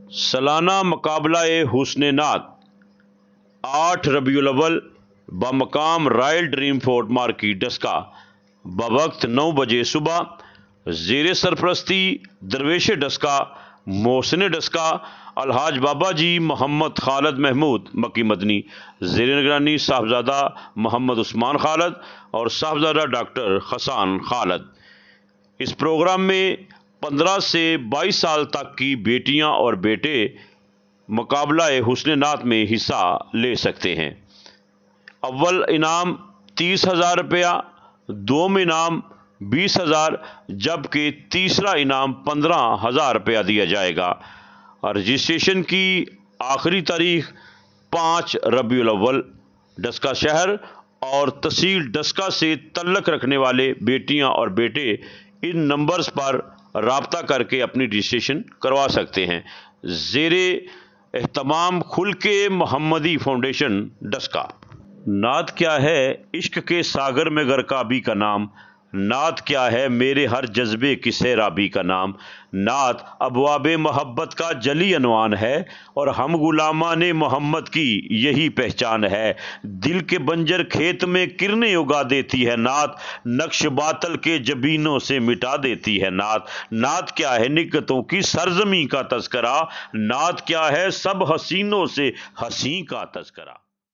سالانہ مقابلہ حسن نعت 8 ربیع الاول بمقام royal dream fort market Daska بوقت 9 بجے صبح، زیر سرپرستی درویش ڈسکا، محسن ڈسکا، الحاج بابا جی محمد خالد محمود مکی مدنی، زیر نگرانی صاحبزادہ محمد عثمان خالد اور صاحبزادہ ڈاکٹر حسان خالد۔ اس پروگرام میں 15 سے 22 سال تک کی بیٹیاں اور بیٹے مقابلہ حسن نعت میں حصہ لے سکتے ہیں۔ اول انعام 30,000 روپیہ، دوم انعام 20,000 جبکہ تیسرا انعام 15,000 روپیہ دیا جائے گا۔ رجسٹریشن کی آخری تاریخ 5 ربیع الاول۔ ڈسکا شہر اور تحصیل ڈسکا سے تعلق رکھنے والے بیٹیاں اور بیٹے ان نمبرز پر رابطہ کر کے اپنی رجسٹریشن کروا سکتے ہیں۔ زیر اہتمام خلق محمدی فاؤنڈیشن ڈسکا۔ نعت کیا ہے عشق کے ساگر میں غرقابی کا نام، نعت کیا ہے میرے ہر جذبے کی سیرابی کا نام، نعت ابواب محبت کا جلی عنوان ہے اور ہم غلامان محمد کی یہی پہچان ہے۔ دل کے بنجر کھیت میں کرنیں اگا دیتی ہے نعت، نقش باطل کے جبینوں سے مٹا دیتی ہے نعت، نعت کیا ہے نکتوں کی سرزمین کا تذکرہ، نعت کیا ہے سب حسینوں سے حسین کا تذکرہ۔